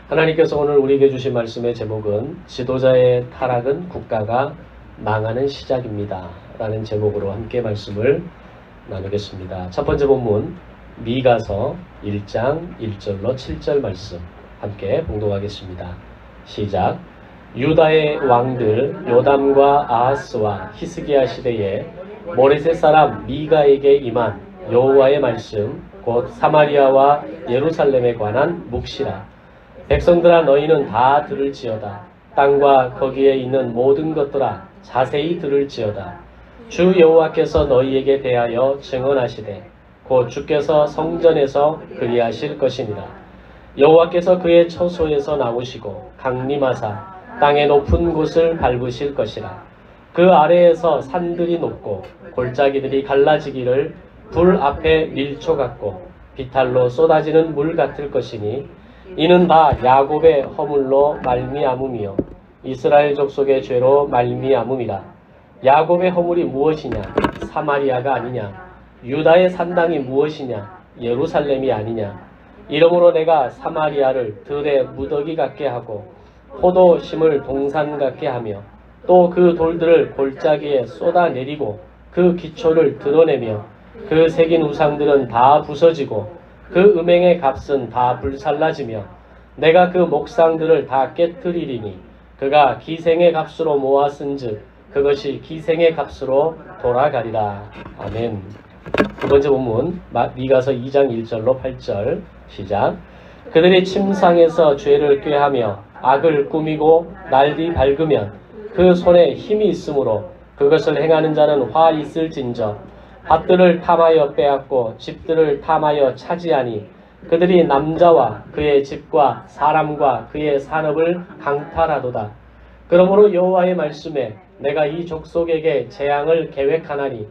하나님께서 오늘 우리에게 주신 말씀의 제목은 지도자의 타락은 국가가 망하는 시작입니다 라는 제목으로 함께 말씀을 나누겠습니다. 첫 번째 본문 미가서 1장 1절로 7절 말씀 함께 봉독하겠습니다. 시작. 유다의 왕들 요담과 아하스와 히스기야 시대에 모레셋 사람 미가에게 임한 여호와의 말씀 곧 사마리아와 예루살렘에 관한 묵시라. 백성들아 너희는 다 들을지어다. 땅과 거기에 있는 모든 것들아 자세히 들을지어다. 주 여호와께서 너희에게 대하여 증언하시되 곧 주께서 성전에서 그리하실 것이니라. 여호와께서 그의 처소에서 나오시고 강림하사 땅의 높은 곳을 밟으실 것이라. 그 아래에서 산들이 높고 골짜기들이 갈라지기를 불 앞에 밀초 같고 비탈로 쏟아지는 물 같을 것이니 이는 다 야곱의 허물로 말미암음이요 이스라엘 족속의 죄로 말미암음이라. 야곱의 허물이 무엇이냐? 사마리아가 아니냐? 유다의 산당이 무엇이냐? 예루살렘이 아니냐? 이러므로 내가 사마리아를 들의 무더기 같게 하고 포도심을 동산 같게 하며 또 그 돌들을 골짜기에 쏟아내리고 그 기초를 드러내며 그 새긴 우상들은 다 부서지고 그 음행의 값은 다 불살라지며 내가 그 목상들을 다 깨뜨리리니 그가 기생의 값으로 모았은즉 그것이 기생의 값으로 돌아가리라. 아멘. 두 번째 본문 미가서 2장 1절로 8절 시작. 그들이 침상에서 죄를 꾀하며 악을 꾸미고 날디 밝으면 그 손에 힘이 있으므로 그것을 행하는 자는 화 있을진저 밭들을 탐하여 빼앗고 집들을 탐하여 차지하니 그들이 남자와 그의 집과 사람과 그의 산업을 강탈하도다. 그러므로 여호와의 말씀에 내가 이 족속에게 재앙을 계획하나니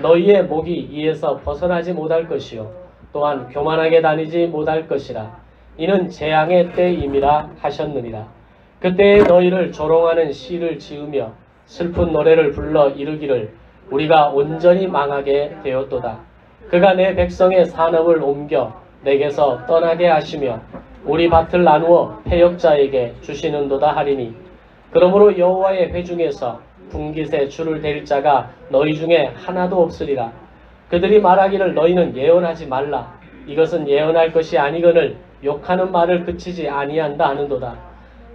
너희의 목이 이에서 벗어나지 못할 것이요 또한 교만하게 다니지 못할 것이라. 이는 재앙의 때임이라 하셨느니라. 그때에 너희를 조롱하는 시를 지으며 슬픈 노래를 불러 이르기를 우리가 온전히 망하게 되었도다. 그가 내 백성의 산업을 옮겨 내게서 떠나게 하시며 우리 밭을 나누어 패역자에게 주시는도다 하리니 그러므로 여호와의 회중에서 분깃에 줄을 댈 자가 너희 중에 하나도 없으리라. 그들이 말하기를 너희는 예언하지 말라. 이것은 예언할 것이 아니거늘 욕하는 말을 그치지 아니한다 하는도다.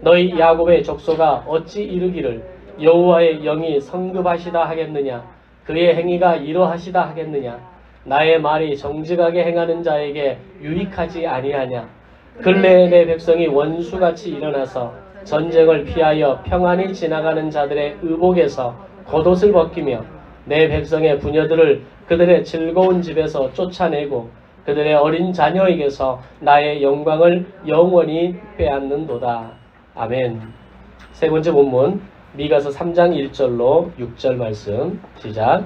너희 야곱의 족속아 어찌 이르기를 여호와의 영이 성급하시다 하겠느냐? 그의 행위가 이러하시다 하겠느냐? 나의 말이 정직하게 행하는 자에게 유익하지 아니하냐? 근래에 내 백성이 원수같이 일어나서 전쟁을 피하여 평안히 지나가는 자들의 의복에서 겉옷을 벗기며 내 백성의 부녀들을 그들의 즐거운 집에서 쫓아내고 그들의 어린 자녀에게서 나의 영광을 영원히 빼앗는도다. 아멘. 세 번째 본문 미가서 3장 1절로 6절 말씀 시작.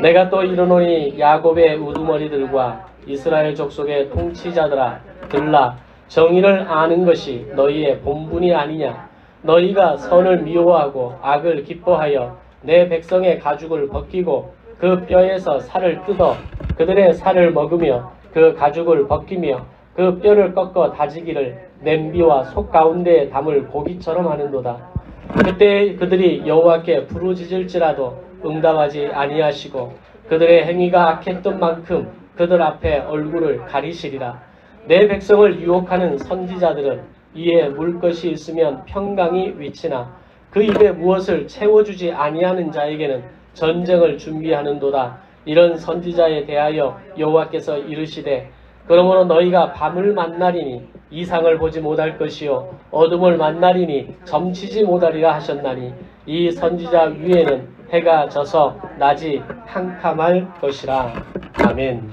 내가 또 이르노니 야곱의 우두머리들과 이스라엘 족속의 통치자들아 들라. 정의를 아는 것이 너희의 본분이 아니냐. 너희가 선을 미워하고 악을 기뻐하여 내 백성의 가죽을 벗기고 그 뼈에서 살을 뜯어 그들의 살을 먹으며 그 가죽을 벗기며 그 뼈를 꺾어 다지기를 냄비와 속 가운데에 담을 고기처럼 하는도다. 그때 그들이 여호와께 부르짖을지라도 응답하지 아니하시고 그들의 행위가 악했던 만큼 그들 앞에 얼굴을 가리시리라. 내 백성을 유혹하는 선지자들은 이에 물 것이 있으면 평강이 위치나 그 입에 무엇을 채워주지 아니하는 자에게는 전쟁을 준비하는도다. 이런 선지자에 대하여 여호와께서 이르시되 그러므로 너희가 밤을 만나리니 이상을 보지 못할 것이요 어둠을 만나리니 점치지 못하리라 하셨나니 이 선지자 위에는 해가 져서 낮이 캄캄할 것이라. 아멘.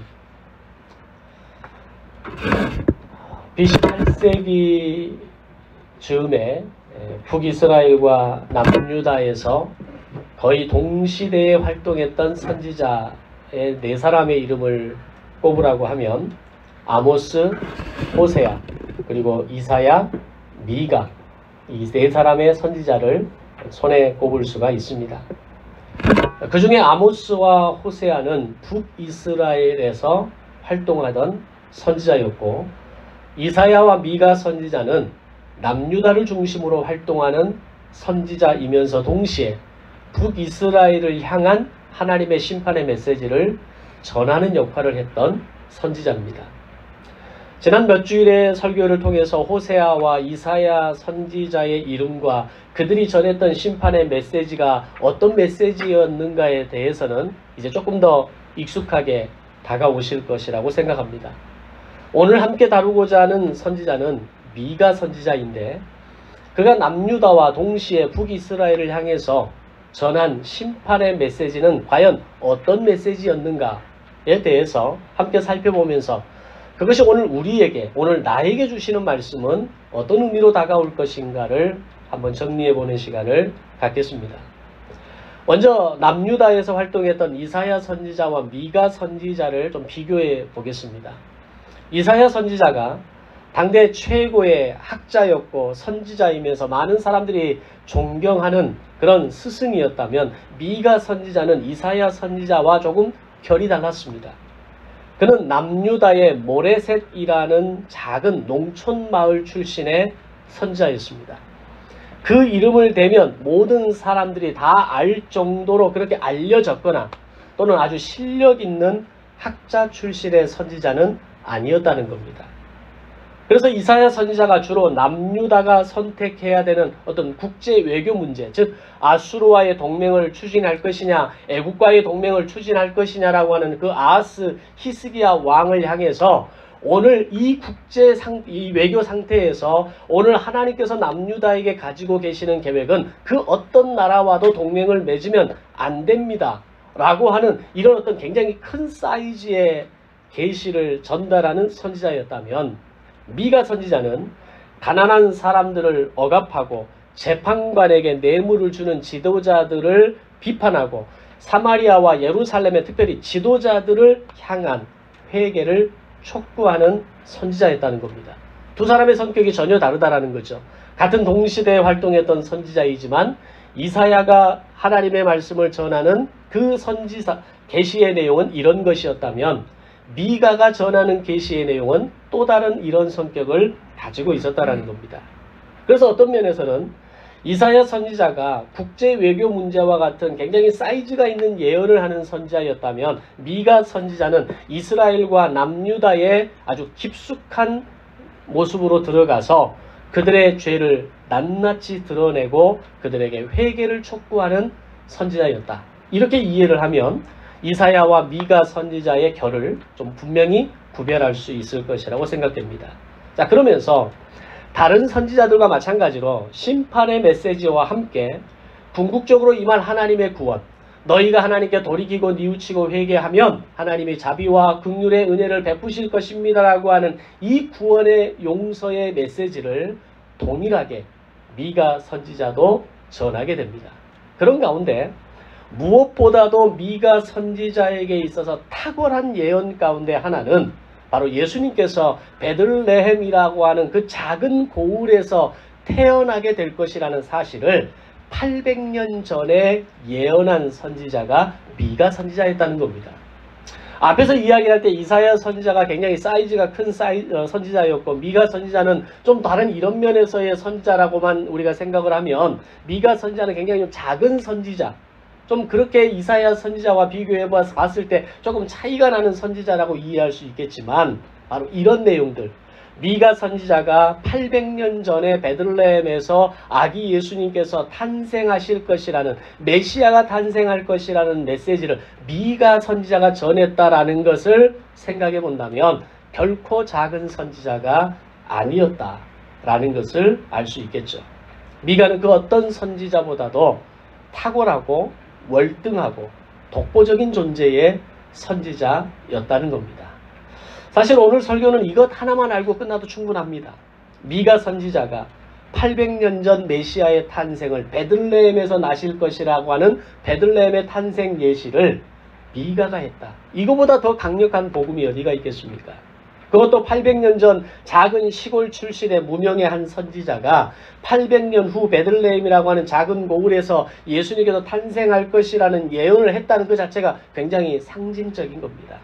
BC 8세기 즈음에 북이스라엘과 남유다에서 거의 동시대에 활동했던 선지자의 네 사람의 이름을 꼽으라고 하면 아모스, 호세아, 그리고 이사야, 미가 이 네 사람의 선지자를 손에 꼽을 수가 있습니다. 그 중에 아모스와 호세아는 북이스라엘에서 활동하던 선지자였고 이사야와 미가 선지자는 남유다를 중심으로 활동하는 선지자이면서 동시에 북이스라엘을 향한 하나님의 심판의 메시지를 전하는 역할을 했던 선지자입니다. 지난 몇 주일의 설교를 통해서 호세아와 이사야 선지자의 이름과 그들이 전했던 심판의 메시지가 어떤 메시지였는가에 대해서는 이제 조금 더 익숙하게 다가오실 것이라고 생각합니다. 오늘 함께 다루고자 하는 선지자는 미가 선지자인데 그가 남유다와 동시에 북이스라엘을 향해서 전한 심판의 메시지는 과연 어떤 메시지였는가에 대해서 함께 살펴보면서 그것이 오늘 우리에게, 오늘 나에게 주시는 말씀은 어떤 의미로 다가올 것인가를 한번 정리해보는 시간을 갖겠습니다. 먼저 남유다에서 활동했던 이사야 선지자와 미가 선지자를 좀 비교해 보겠습니다. 이사야 선지자가 당대 최고의 학자였고 선지자이면서 많은 사람들이 존경하는 그런 스승이었다면 미가 선지자는 이사야 선지자와 조금 결이 달랐습니다. 그는 남유다의 모레셋이라는 작은 농촌 마을 출신의 선지자였습니다. 그 이름을 대면 모든 사람들이 다 알 정도로 그렇게 알려졌거나 또는 아주 실력 있는 학자 출신의 선지자는 아니었다는 겁니다. 그래서 이사야 선지자가 주로 남유다가 선택해야 되는 어떤 국제 외교 문제, 즉 아수르와의 동맹을 추진할 것이냐, 애국과의 동맹을 추진할 것이냐라고 하는 그 아하스 히스기야 왕을 향해서 오늘 이 이 외교 상태에서 오늘 하나님께서 남유다에게 가지고 계시는 계획은 그 어떤 나라와도 동맹을 맺으면 안 됩니다. 라고 하는 이런 어떤 굉장히 큰 사이즈의 계시를 전달하는 선지자였다면 미가 선지자는 가난한 사람들을 억압하고 재판관에게 뇌물을 주는 지도자들을 비판하고 사마리아와 예루살렘의 특별히 지도자들을 향한 회개를 촉구하는 선지자였다는 겁니다. 두 사람의 성격이 전혀 다르다라는 거죠. 같은 동시대에 활동했던 선지자이지만 이사야가 하나님의 말씀을 전하는 그 선지사 계시의 내용은 이런 것이었다면 미가가 전하는 계시의 내용은 또 다른 이런 성격을 가지고 있었다는 겁니다. 그래서 어떤 면에서는 이사야 선지자가 국제 외교 문제와 같은 굉장히 사이즈가 있는 예언을 하는 선지자였다면 미가 선지자는 이스라엘과 남유다의 아주 깊숙한 모습으로 들어가서 그들의 죄를 낱낱이 드러내고 그들에게 회개를 촉구하는 선지자였다. 이렇게 이해를 하면 이사야와 미가 선지자의 결을 좀 분명히 구별할 수 있을 것이라고 생각됩니다. 자, 그러면서 다른 선지자들과 마찬가지로 심판의 메시지와 함께 궁극적으로 임할 하나님의 구원, 너희가 하나님께 돌이키고 뉘우치고 회개하면 하나님이 자비와 긍휼의 은혜를 베푸실 것입니다 라고 하는 이 구원의 용서의 메시지를 동일하게 미가 선지자도 전하게 됩니다. 그런 가운데 무엇보다도 미가 선지자에게 있어서 탁월한 예언 가운데 하나는 바로 예수님께서 베들레헴이라고 하는 그 작은 고을에서 태어나게 될 것이라는 사실을 800년 전에 예언한 선지자가 미가 선지자였다는 겁니다. 앞에서 이야기할 때 이사야 선지자가 굉장히 사이즈가 큰 선지자였고 미가 선지자는 좀 다른 이런 면에서의 선지자라고만 우리가 생각을 하면 미가 선지자는 굉장히 좀 작은 선지자, 좀 그렇게 이사야 선지자와 비교해 봤을 때 조금 차이가 나는 선지자라고 이해할 수 있겠지만 바로 이런 내용들, 미가 선지자가 800년 전에 베들레헴에서 아기 예수님께서 탄생하실 것이라는, 메시아가 탄생할 것이라는 메시지를 미가 선지자가 전했다라는 것을 생각해 본다면 결코 작은 선지자가 아니었다라는 것을 알 수 있겠죠. 미가는 그 어떤 선지자보다도 탁월하고 월등하고 독보적인 존재의 선지자였다는 겁니다. 사실 오늘 설교는 이것 하나만 알고 끝나도 충분합니다. 미가 선지자가 800년 전 메시아의 탄생을 베들레헴에서 나실 것이라고 하는 베들레헴의 탄생 예시를 미가가 했다. 이거보다 더 강력한 복음이 어디가 있겠습니까? 그것도 800년 전 작은 시골 출신의 무명의 한 선지자가 800년 후 베들레헴이라고 하는 작은 고을에서 예수님께서 탄생할 것이라는 예언을 했다는 그 자체가 굉장히 상징적인 겁니다.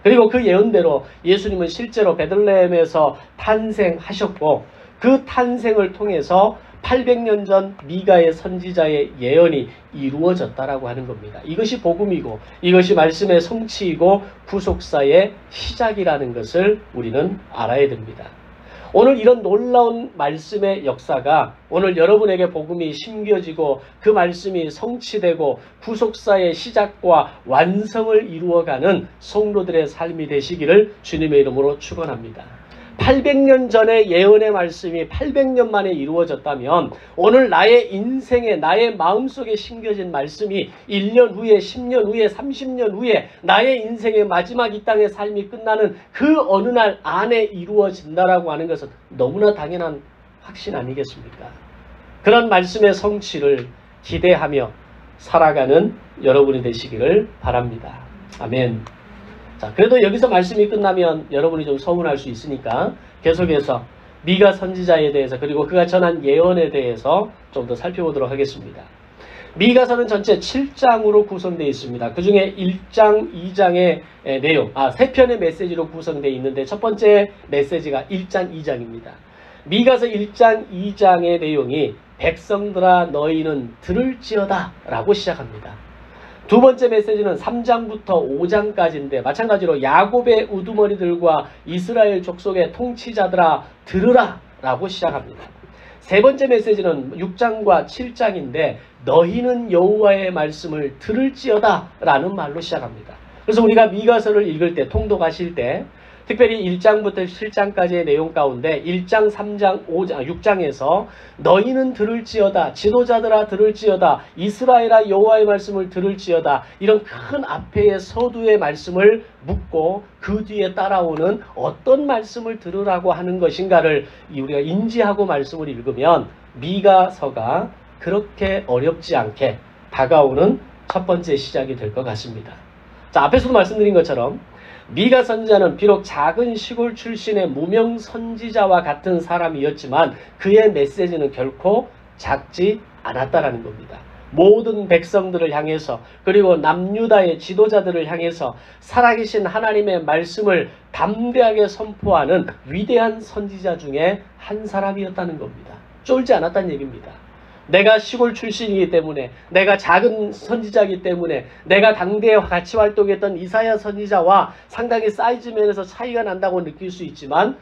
그리고 그 예언대로 예수님은 실제로 베들레헴에서 탄생하셨고 그 탄생을 통해서 800년 전 미가의 선지자의 예언이 이루어졌다라고 하는 겁니다. 이것이 복음이고 이것이 말씀의 성취이고 구속사의 시작이라는 것을 우리는 알아야 됩니다. 오늘 이런 놀라운 말씀의 역사가 오늘 여러분에게 복음이 심겨지고 그 말씀이 성취되고 구속사의 시작과 완성을 이루어가는 성도들의 삶이 되시기를 주님의 이름으로 축원합니다. 800년 전의 예언의 말씀이 800년 만에 이루어졌다면 오늘 나의 인생에 나의 마음속에 심겨진 말씀이 1년 후에 10년 후에 30년 후에 나의 인생의 마지막 이 땅의 삶이 끝나는 그 어느 날 안에 이루어진다라고 하는 것은 너무나 당연한 확신 아니겠습니까? 그런 말씀의 성취를 기대하며 살아가는 여러분이 되시기를 바랍니다. 아멘. 자, 그래도 여기서 말씀이 끝나면 여러분이 좀 서운할 수 있으니까 계속해서 미가 선지자에 대해서 그리고 그가 전한 예언에 대해서 좀 더 살펴보도록 하겠습니다. 미가서는 전체 7장으로 구성되어 있습니다. 그 중에 1장, 2장의 내용, 3편의 메시지로 구성되어 있는데 첫 번째 메시지가 1장, 2장입니다. 미가서 1장, 2장의 내용이 백성들아 너희는 들을지어다 라고 시작합니다. 두 번째 메시지는 3장부터 5장까지인데 마찬가지로 야곱의 우두머리들과 이스라엘 족속의 통치자들아 들으라 라고 시작합니다. 세 번째 메시지는 6장과 7장인데 너희는 여호와의 말씀을 들을지어다 라는 말로 시작합니다. 그래서 우리가 미가서를 읽을 때 통독하실 때 특별히 1장부터 7장까지의 내용 가운데 1장, 3장, 5장, 6장에서 너희는 들을지어다, 지도자들아 들을지어다, 이스라엘아 여호와의 말씀을 들을지어다 이런 큰 앞에의 서두의 말씀을 묻고 그 뒤에 따라오는 어떤 말씀을 들으라고 하는 것인가를 우리가 인지하고 말씀을 읽으면 미가서가 그렇게 어렵지 않게 다가오는 첫 번째 시작이 될 것 같습니다. 자, 앞에서도 말씀드린 것처럼 미가 선지자는 비록 작은 시골 출신의 무명 선지자와 같은 사람이었지만 그의 메시지는 결코 작지 않았다라는 겁니다. 모든 백성들을 향해서 그리고 남유다의 지도자들을 향해서 살아계신 하나님의 말씀을 담대하게 선포하는 위대한 선지자 중에 한 사람이었다는 겁니다. 쫄지 않았다는 얘기입니다. 내가 시골 출신이기 때문에 내가 작은 선지자이기 때문에 내가 당대에 같이 활동했던 이사야 선지자와 상당히 사이즈 면에서 차이가 난다고 느낄 수 있지만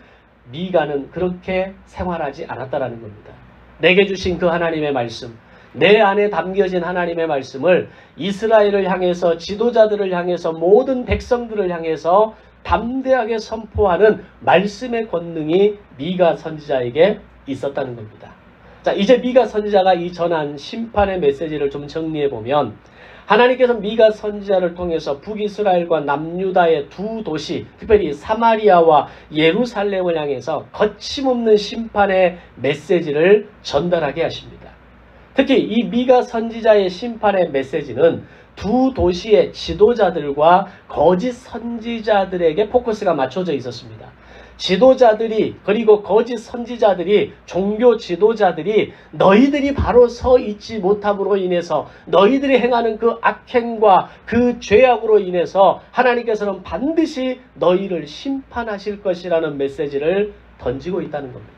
미가는 그렇게 생활하지 않았다라는 겁니다. 내게 주신 그 하나님의 말씀, 내 안에 담겨진 하나님의 말씀을 이스라엘을 향해서 지도자들을 향해서 모든 백성들을 향해서 담대하게 선포하는 말씀의 권능이 미가 선지자에게 있었다는 겁니다. 자, 이제 미가 선지자가 이 전한 심판의 메시지를 좀 정리해보면 하나님께서 미가 선지자를 통해서 북이스라엘과 남유다의 두 도시, 특별히 사마리아와 예루살렘을 향해서 거침없는 심판의 메시지를 전달하게 하십니다. 특히 이 미가 선지자의 심판의 메시지는 두 도시의 지도자들과 거짓 선지자들에게 포커스가 맞춰져 있었습니다. 지도자들이 그리고 거짓 선지자들이 종교 지도자들이 너희들이 바로 서 있지 못함으로 인해서 너희들이 행하는 그 악행과 그 죄악으로 인해서 하나님께서는 반드시 너희를 심판하실 것이라는 메시지를 던지고 있다는 겁니다.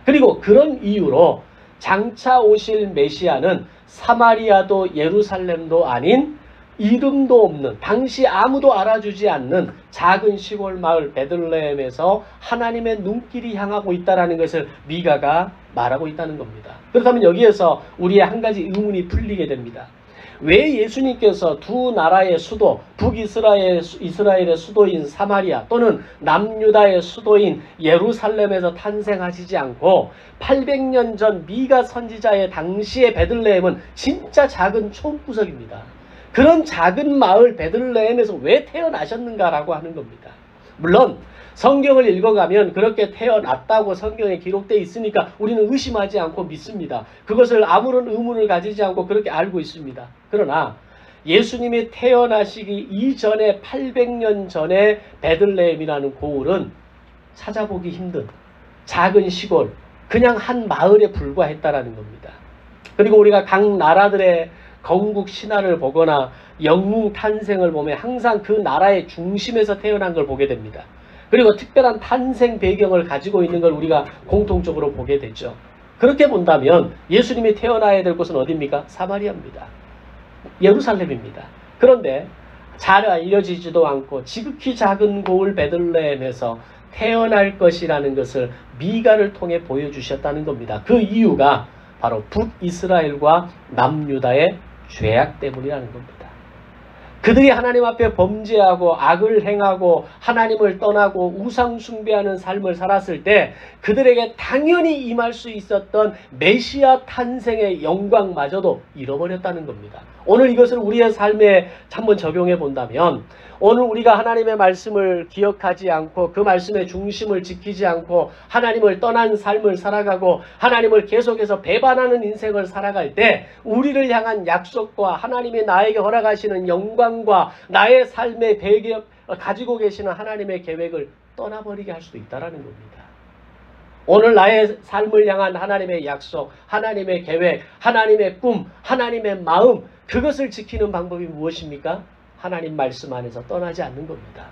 그리고 그런 이유로 장차 오실 메시아는 사마리아도 예루살렘도 아닌 이름도 없는 당시 아무도 알아주지 않는 작은 시골 마을 베들레헴에서 하나님의 눈길이 향하고 있다는 것을 미가가 말하고 있다는 겁니다. 그렇다면 여기에서 우리의 한 가지 의문이 풀리게 됩니다. 왜 예수님께서 두 나라의 수도 북이스라엘의 수도인 사마리아 또는 남유다의 수도인 예루살렘에서 탄생하시지 않고 800년 전 미가 선지자의 당시의 베들레헴은 진짜 작은 촌구석입니다. 그런 작은 마을 베들레헴에서 왜 태어나셨는가라고 하는 겁니다. 물론 성경을 읽어가면 그렇게 태어났다고 성경에 기록되어 있으니까 우리는 의심하지 않고 믿습니다. 그것을 아무런 의문을 가지지 않고 그렇게 알고 있습니다. 그러나 예수님이 태어나시기 이전에 800년 전에 베들레헴이라는 고을은 찾아보기 힘든 작은 시골, 그냥 한 마을에 불과했다라는 겁니다. 그리고 우리가 각 나라들의 건국 신화를 보거나 영웅 탄생을 보면 항상 그 나라의 중심에서 태어난 걸 보게 됩니다. 그리고 특별한 탄생 배경을 가지고 있는 걸 우리가 공통적으로 보게 되죠. 그렇게 본다면 예수님이 태어나야 될 곳은 어디입니까? 사마리아입니다. 예루살렘입니다. 그런데 잘 알려지지도 않고 지극히 작은 고을 베들레헴에서 태어날 것이라는 것을 미가를 통해 보여주셨다는 겁니다. 그 이유가 바로 북이스라엘과 남유다의 죄악 때문이라는 겁니다. 그들이 하나님 앞에 범죄하고 악을 행하고 하나님을 떠나고 우상 숭배하는 삶을 살았을 때 그들에게 당연히 임할 수 있었던 메시아 탄생의 영광마저도 잃어버렸다는 겁니다. 오늘 이것을 우리의 삶에 한번 적용해 본다면 오늘 우리가 하나님의 말씀을 기억하지 않고 그 말씀의 중심을 지키지 않고 하나님을 떠난 삶을 살아가고 하나님을 계속해서 배반하는 인생을 살아갈 때 우리를 향한 약속과 하나님이 나에게 허락하시는 영광과 나의 삶의 배경 가지고 계시는 하나님의 계획을 떠나버리게 할 수도 있다는 겁니다. 오늘 나의 삶을 향한 하나님의 약속, 하나님의 계획, 하나님의 꿈, 하나님의 마음, 그것을 지키는 방법이 무엇입니까? 하나님 말씀 안에서 떠나지 않는 겁니다.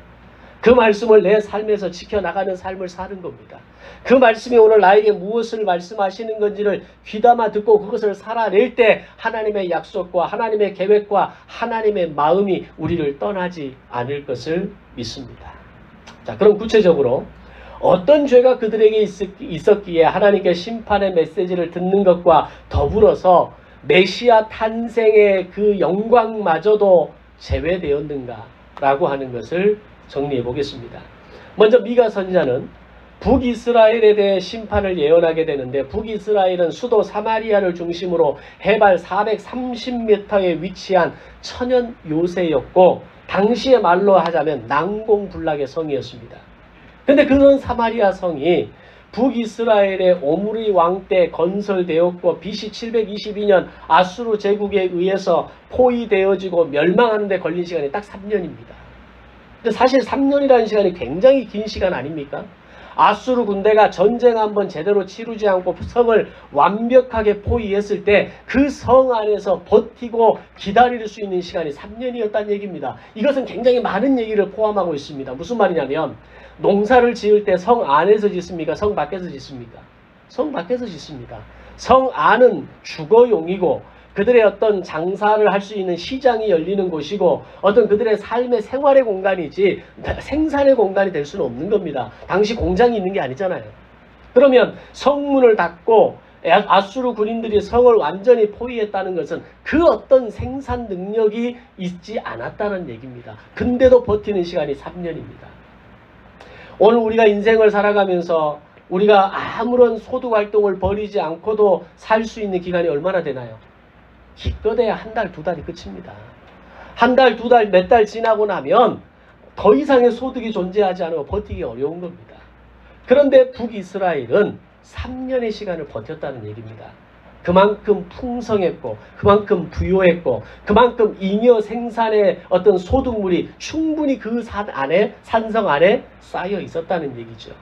그 말씀을 내 삶에서 지켜나가는 삶을 사는 겁니다. 그 말씀이 오늘 나에게 무엇을 말씀하시는 건지를 귀담아 듣고 그것을 살아낼 때 하나님의 약속과 하나님의 계획과 하나님의 마음이 우리를 떠나지 않을 것을 믿습니다. 자, 그럼 구체적으로 어떤 죄가 그들에게 있었기에 하나님께 심판의 메시지를 듣는 것과 더불어서 메시아 탄생의 그 영광마저도 제외되었는가라고 하는 것을 정리해 보겠습니다. 먼저 미가 선지자는 북이스라엘에 대해 심판을 예언하게 되는데 북이스라엘은 수도 사마리아를 중심으로 해발 430m에 위치한 천연 요새였고 당시의 말로 하자면 난공불락의 성이었습니다. 근데 그런 사마리아 성이 북이스라엘의 오므리 왕 때 건설되었고 BC 722년 아수르 제국에 의해서 포위되어지고 멸망하는 데 걸린 시간이 딱 3년입니다. 근데 사실 3년이라는 시간이 굉장히 긴 시간 아닙니까? 아수르 군대가 전쟁 한번 제대로 치르지 않고 성을 완벽하게 포위했을 때 그 성 안에서 버티고 기다릴 수 있는 시간이 3년이었다는 얘기입니다. 이것은 굉장히 많은 얘기를 포함하고 있습니다. 무슨 말이냐면 농사를 지을 때 성 안에서 짓습니까? 성 밖에서 짓습니까? 성 밖에서 짓습니다. 성 안은 주거용이고 그들의 어떤 장사를 할 수 있는 시장이 열리는 곳이고 어떤 그들의 삶의 생활의 공간이지 생산의 공간이 될 수는 없는 겁니다. 당시 공장이 있는 게 아니잖아요. 그러면 성문을 닫고 아수르 군인들이 성을 완전히 포위했다는 것은 그 어떤 생산 능력이 있지 않았다는 얘기입니다. 근데도 버티는 시간이 3년입니다. 오늘 우리가 인생을 살아가면서 우리가 아무런 소득 활동을 벌이지 않고도 살 수 있는 기간이 얼마나 되나요? 기껏해야 한 달, 두 달이 끝입니다. 한 달, 두 달, 몇 달 지나고 나면 더 이상의 소득이 존재하지 않으면 버티기 어려운 겁니다. 그런데 북이스라엘은 3년의 시간을 버텼다는 얘기입니다. 그만큼 풍성했고 그만큼 부유했고 그만큼 잉여 생산의 어떤 소득물이 충분히 그 산성 안에 쌓여 있었다는 얘기죠.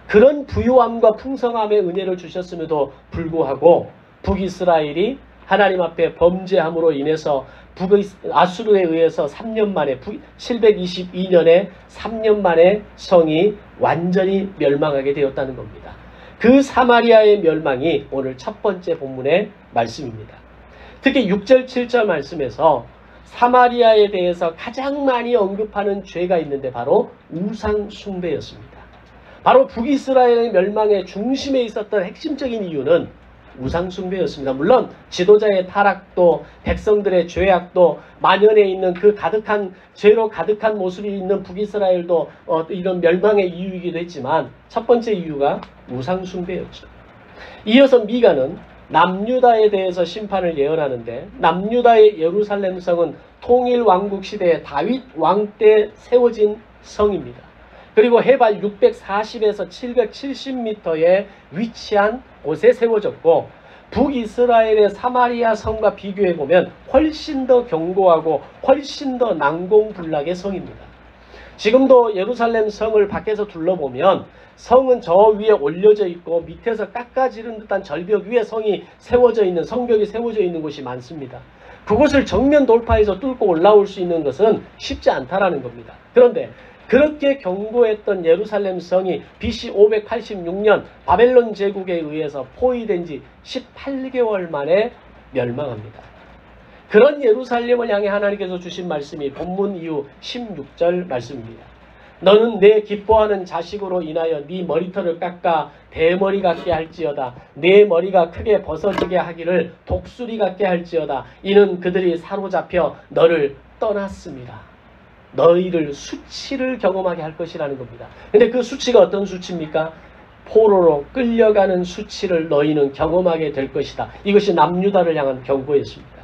그런 부유함과 풍성함의 은혜를 주셨음에도 불구하고 북이스라엘이 하나님 앞에 범죄함으로 인해서 아수르에 의해서 3년 만에 722년에 3년 만에 성이 완전히 멸망하게 되었다는 겁니다. 그 사마리아의 멸망이 오늘 첫 번째 본문의 말씀입니다. 특히 6절 7절 말씀에서 사마리아에 대해서 가장 많이 언급하는 죄가 있는데 바로 우상 숭배였습니다. 바로 북이스라엘의 멸망의 중심에 있었던 핵심적인 이유는 우상 숭배였습니다. 물론 지도자의 타락도 백성들의 죄악도 만연해 있는 그 가득한 죄로 가득한 모습이 있는 북이스라엘도 이런 멸망의 이유이기도 했지만 첫 번째 이유가 우상 숭배였죠. 이어서 미가는 남유다에 대해서 심판을 예언하는데 남유다의 예루살렘 성은 통일 왕국 시대에 다윗 왕 때 세워진 성입니다. 그리고 해발 640에서 770m에 위치한 곳에 세워졌고 북이스라엘의 사마리아 성과 비교해보면 훨씬 더 견고하고 훨씬 더 난공불락의 성입니다. 지금도 예루살렘 성을 밖에서 둘러보면 성은 저 위에 올려져 있고 밑에서 깎아지른 듯한 절벽 위에 성이 세워져 있는 성벽이 세워져 있는 곳이 많습니다. 그곳을 정면 돌파해서 뚫고 올라올 수 있는 것은 쉽지 않다라는 겁니다. 그런데 그렇게 견고했던 예루살렘 성이 BC 586년 바벨론 제국에 의해서 포위된 지 18개월 만에 멸망합니다. 그런 예루살렘을 향해 하나님께서 주신 말씀이 본문 이후 16절 말씀입니다. 너는 내 기뻐하는 자식으로 인하여 네 머리털을 깎아 대머리 같게 할지어다. 내 머리가 크게 벗어지게 하기를 독수리 같게 할지어다. 이는 그들이 사로잡혀 너를 떠났습니다. 너희를 수치를 경험하게 할 것이라는 겁니다. 근데 그 수치가 어떤 수치입니까? 포로로 끌려가는 수치를 너희는 경험하게 될 것이다. 이것이 남유다를 향한 경고였습니다.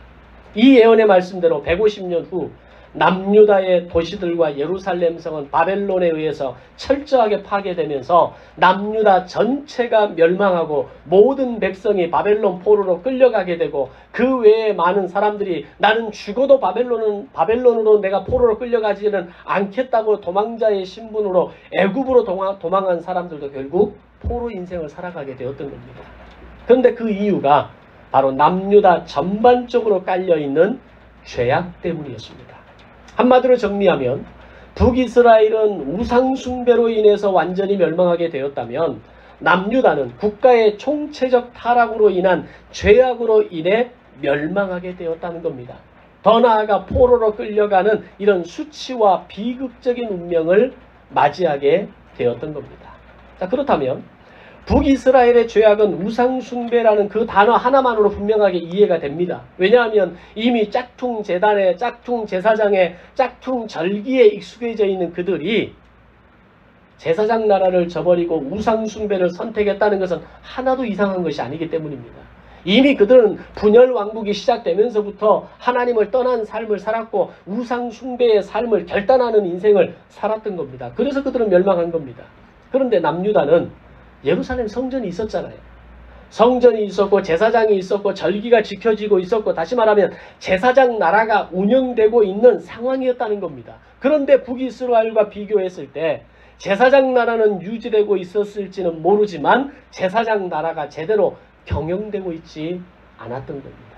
이 예언의 말씀대로 150년 후 남유다의 도시들과 예루살렘 성은 바벨론에 의해서 철저하게 파괴되면서 남유다 전체가 멸망하고 모든 백성이 바벨론 포로로 끌려가게 되고 그 외에 많은 사람들이 나는 죽어도 바벨론으로 내가 포로로 끌려가지는 않겠다고 도망자의 신분으로 애굽으로 도망한 사람들도 결국 포로 인생을 살아가게 되었던 겁니다. 그런데 그 이유가 바로 남유다 전반적으로 깔려있는 죄악 때문이었습니다. 한마디로 정리하면 북이스라엘은 우상숭배로 인해서 완전히 멸망하게 되었다면 남유다는 국가의 총체적 타락으로 인한 죄악으로 인해 멸망하게 되었다는 겁니다. 더 나아가 포로로 끌려가는 이런 수치와 비극적인 운명을 맞이하게 되었던 겁니다. 자, 그렇다면 북이스라엘의 죄악은 우상숭배라는 그 단어 하나만으로 분명하게 이해가 됩니다. 왜냐하면 이미 짝퉁 제단에, 짝퉁 제사장에, 짝퉁 절기에 익숙해져 있는 그들이 제사장 나라를 저버리고 우상숭배를 선택했다는 것은 하나도 이상한 것이 아니기 때문입니다. 이미 그들은 분열 왕국이 시작되면서부터 하나님을 떠난 삶을 살았고 우상숭배의 삶을 결단하는 인생을 살았던 겁니다. 그래서 그들은 멸망한 겁니다. 그런데 남유다는 예루살렘 성전이 있었잖아요. 성전이 있었고 제사장이 있었고 절기가 지켜지고 있었고 다시 말하면 제사장 나라가 운영되고 있는 상황이었다는 겁니다. 그런데 북이스라엘과 비교했을 때 제사장 나라는 유지되고 있었을지는 모르지만 제사장 나라가 제대로 경영되고 있지 않았던 겁니다.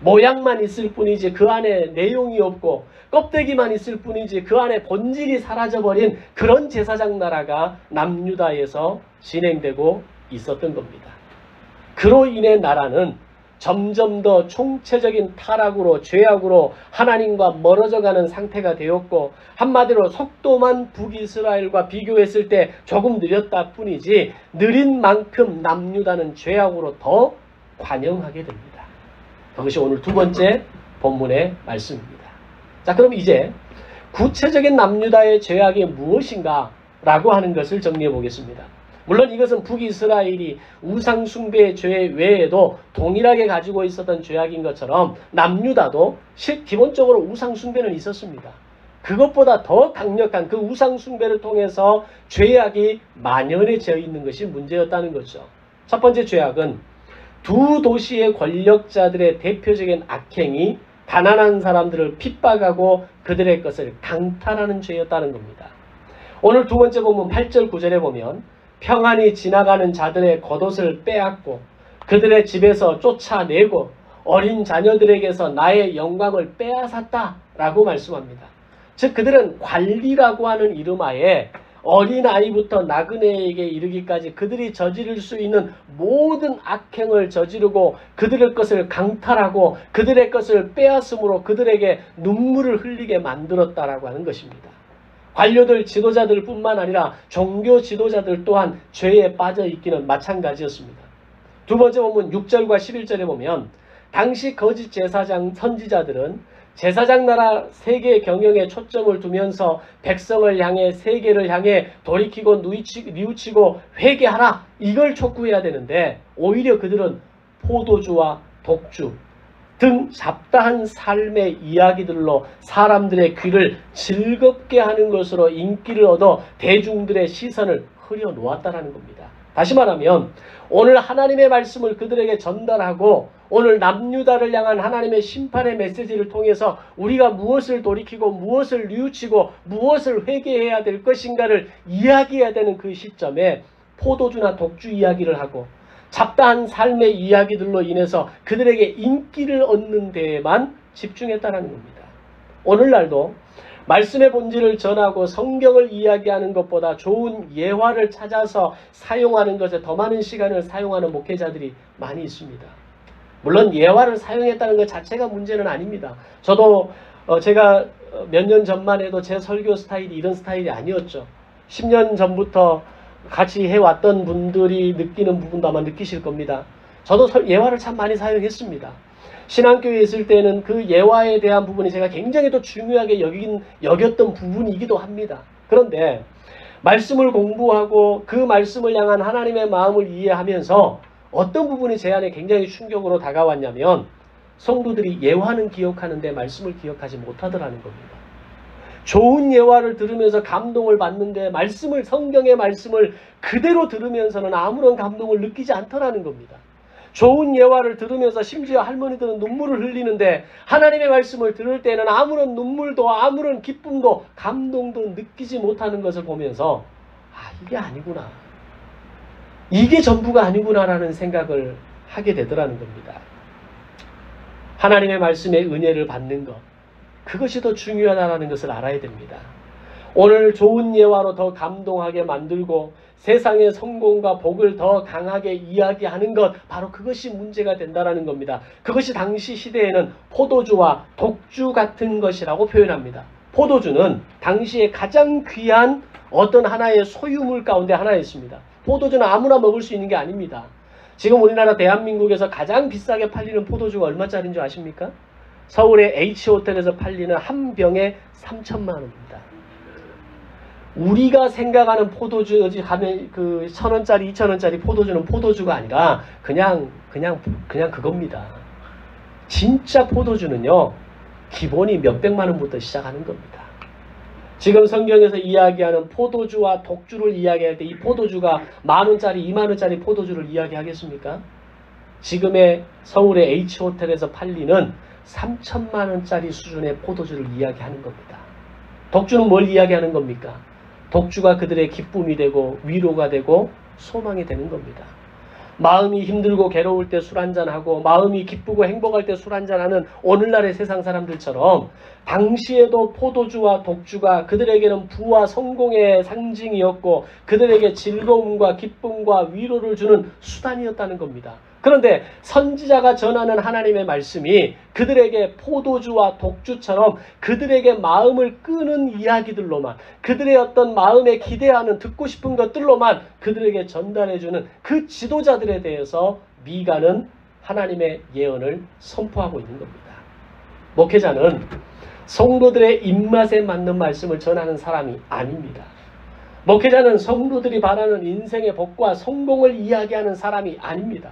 모양만 있을 뿐이지 그 안에 내용이 없고 껍데기만 있을 뿐이지 그 안에 본질이 사라져버린 그런 제사장 나라가 남유다에서 진행되고 있었던 겁니다. 그로 인해 나라는 점점 더 총체적인 타락으로 죄악으로 하나님과 멀어져가는 상태가 되었고 한마디로 속도만 북이스라엘과 비교했을 때 조금 느렸다 뿐이지 느린 만큼 남유다는 죄악으로 더 관영하게 됩니다. 그것이 오늘 두 번째 본문의 말씀입니다. 자, 그럼 이제 구체적인 남유다의 죄악이 무엇인가 라고 하는 것을 정리해 보겠습니다. 물론 이것은 북이스라엘이 우상숭배의 죄 외에도 동일하게 가지고 있었던 죄악인 것처럼 남유다도 기본적으로 우상숭배는 있었습니다. 그것보다 더 강력한 그 우상숭배를 통해서 죄악이 만연해져 있는 것이 문제였다는 거죠. 첫 번째 죄악은 두 도시의 권력자들의 대표적인 악행이 가난한 사람들을 핍박하고 그들의 것을 강탈하는 죄였다는 겁니다. 오늘 두 번째 본문 8절 9절에 보면 평안히 지나가는 자들의 겉옷을 빼앗고 그들의 집에서 쫓아내고 어린 자녀들에게서 나의 영광을 빼앗았다 라고 말씀합니다. 즉 그들은 관리라고 하는 이름하에 어린아이부터 나그네에게 이르기까지 그들이 저지를 수 있는 모든 악행을 저지르고 그들의 것을 강탈하고 그들의 것을 빼앗음으로 그들에게 눈물을 흘리게 만들었다라고 하는 것입니다. 관료들, 지도자들 뿐만 아니라 종교 지도자들 또한 죄에 빠져 있기는 마찬가지였습니다. 두 번째 본문 6절과 11절에 보면 당시 거짓 제사장 선지자들은 제사장 나라 세계 경영에 초점을 두면서 백성을 향해 세계를 향해 돌이키고 뉘우치고 회개하라 이걸 촉구해야 되는데 오히려 그들은 포도주와 독주 등 잡다한 삶의 이야기들로 사람들의 귀를 즐겁게 하는 것으로 인기를 얻어 대중들의 시선을 흐려놓았다는 겁니다. 다시 말하면 오늘 하나님의 말씀을 그들에게 전달하고 오늘 남유다를 향한 하나님의 심판의 메시지를 통해서 우리가 무엇을 돌이키고 무엇을 뉘우치고 무엇을 회개해야 될 것인가를 이야기해야 되는 그 시점에 포도주나 독주 이야기를 하고 잡다한 삶의 이야기들로 인해서 그들에게 인기를 얻는 데에만 집중했다는 겁니다. 오늘날도 말씀의 본질을 전하고 성경을 이야기하는 것보다 좋은 예화를 찾아서 사용하는 것에 더 많은 시간을 사용하는 목회자들이 많이 있습니다. 물론 예화를 사용했다는 것 자체가 문제는 아닙니다. 저도 제가 몇 년 전만 해도 제 설교 스타일이 이런 스타일이 아니었죠. 10년 전부터 같이 해왔던 분들이 느끼는 부분도 아마 느끼실 겁니다. 저도 예화를 참 많이 사용했습니다. 신앙교회에 있을 때는 그 예화에 대한 부분이 제가 굉장히 또 중요하게 여겼던 부분이기도 합니다. 그런데 말씀을 공부하고 그 말씀을 향한 하나님의 마음을 이해하면서 어떤 부분이 제 안에 굉장히 충격으로 다가왔냐면 성도들이 예화는 기억하는데 말씀을 기억하지 못하더라는 겁니다. 좋은 예화를 들으면서 감동을 받는데 성경의 말씀을 그대로 들으면서는 아무런 감동을 느끼지 않더라는 겁니다. 좋은 예화를 들으면서 심지어 할머니들은 눈물을 흘리는데 하나님의 말씀을 들을 때는 아무런 눈물도 아무런 기쁨도 감동도 느끼지 못하는 것을 보면서 이게 아니구나. 이게 전부가 아니구나라는 생각을 하게 되더라는 겁니다. 하나님의 말씀의 은혜를 받는 것, 그것이 더 중요하다는 것을 알아야 됩니다. 오늘 좋은 예화로 더 감동하게 만들고 세상의 성공과 복을 더 강하게 이야기하는 것, 바로 그것이 문제가 된다는 겁니다. 그것이 당시 시대에는 포도주와 독주 같은 것이라고 표현합니다. 포도주는 당시에 가장 귀한 어떤 하나의 소유물 가운데 하나였습니다. 포도주는 아무나 먹을 수 있는 게 아닙니다. 지금 우리나라 대한민국에서 가장 비싸게 팔리는 포도주가 얼마짜리인 줄 아십니까? 서울의 H호텔에서 팔리는 한 병에 3,000만 원입니다. 우리가 생각하는 포도주, 가면 그 1,000원짜리, 2,000원짜리 포도주는 포도주가 아니라 그냥 그겁니다. 진짜 포도주는요, 기본이 몇백만 원부터 시작하는 겁니다. 지금 성경에서 이야기하는 포도주와 독주를 이야기할 때 이 포도주가 10,000원짜리, 20,000원짜리 포도주를 이야기하겠습니까? 지금의 서울의 H호텔에서 팔리는 3,000만 원짜리 수준의 포도주를 이야기하는 겁니다. 독주는 뭘 이야기하는 겁니까? 독주가 그들의 기쁨이 되고 위로가 되고 소망이 되는 겁니다. 마음이 힘들고 괴로울 때 술 한잔하고 마음이 기쁘고 행복할 때 술 한잔하는 오늘날의 세상 사람들처럼 당시에도 포도주와 독주가 그들에게는 부와 성공의 상징이었고 그들에게 즐거움과 기쁨과 위로를 주는 수단이었다는 겁니다. 그런데 선지자가 전하는 하나님의 말씀이 그들에게 포도주와 독주처럼 그들에게 마음을 끄는 이야기들로만, 그들의 어떤 마음에 기대하는 듣고 싶은 것들로만 그들에게 전달해주는 그 지도자들에 대해서 미가는 하나님의 예언을 선포하고 있는 겁니다. 목회자는 성도들의 입맛에 맞는 말씀을 전하는 사람이 아닙니다. 목회자는 성도들이 바라는 인생의 복과 성공을 이야기하는 사람이 아닙니다.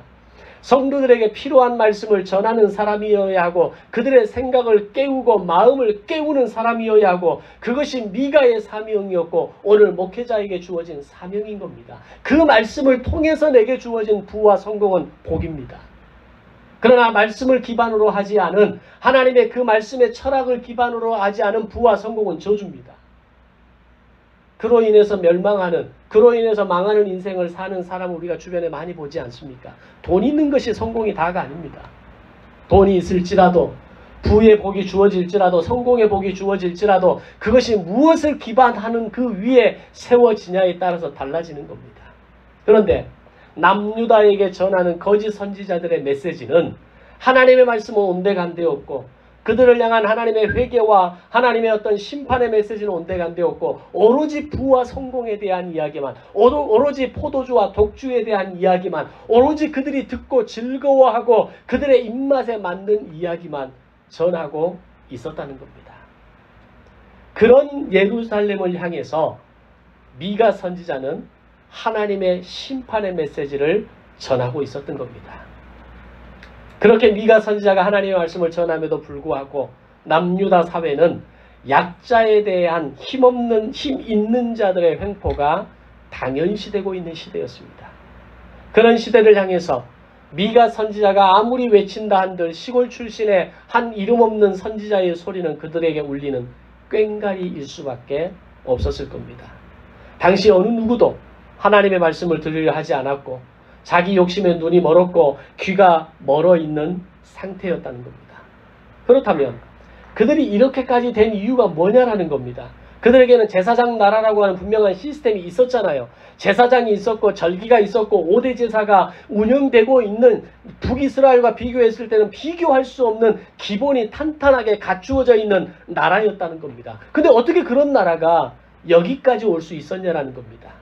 성도들에게 필요한 말씀을 전하는 사람이어야 하고 그들의 생각을 깨우고 마음을 깨우는 사람이어야 하고 그것이 미가의 사명이었고 오늘 목회자에게 주어진 사명인 겁니다. 그 말씀을 통해서 내게 주어진 부와 성공은 복입니다. 그러나 말씀을 기반으로 하지 않은 하나님의 그 말씀의 철학을 기반으로 하지 않은 부와 성공은 저주입니다. 그로 인해서 멸망하는, 그로 인해서 망하는 인생을 사는 사람을 우리가 주변에 많이 보지 않습니까? 돈 있는 것이 성공이 다가 아닙니다. 돈이 있을지라도, 부의 복이 주어질지라도, 성공의 복이 주어질지라도 그것이 무엇을 기반하는 그 위에 세워지냐에 따라서 달라지는 겁니다. 그런데 남유다에게 전하는 거짓 선지자들의 메시지는 하나님의 말씀은 온데간데 없고 그들을 향한 하나님의 회개와 하나님의 어떤 심판의 메시지는 온데간데 없고 오로지 부와 성공에 대한 이야기만, 오로지 포도주와 독주에 대한 이야기만, 오로지 그들이 듣고 즐거워하고 그들의 입맛에 맞는 이야기만 전하고 있었다는 겁니다. 그런 예루살렘을 향해서 미가 선지자는 하나님의 심판의 메시지를 전하고 있었던 겁니다. 그렇게 미가 선지자가 하나님의 말씀을 전함에도 불구하고 남유다 사회는 약자에 대한 힘 있는 자들의 횡포가 당연시되고 있는 시대였습니다. 그런 시대를 향해서 미가 선지자가 아무리 외친다 한들 시골 출신의 한 이름 없는 선지자의 소리는 그들에게 울리는 꽹과리일 수밖에 없었을 겁니다. 당시 어느 누구도 하나님의 말씀을 들으려 하지 않았고 자기 욕심에 눈이 멀었고 귀가 멀어 있는 상태였다는 겁니다. 그렇다면 그들이 이렇게까지 된 이유가 뭐냐라는 겁니다. 그들에게는 제사장 나라라고 하는 분명한 시스템이 있었잖아요. 제사장이 있었고 절기가 있었고 5대 제사가 운영되고 있는 북이스라엘과 비교했을 때는 비교할 수 없는 기본이 탄탄하게 갖추어져 있는 나라였다는 겁니다. 근데 어떻게 그런 나라가 여기까지 올 수 있었냐라는 겁니다.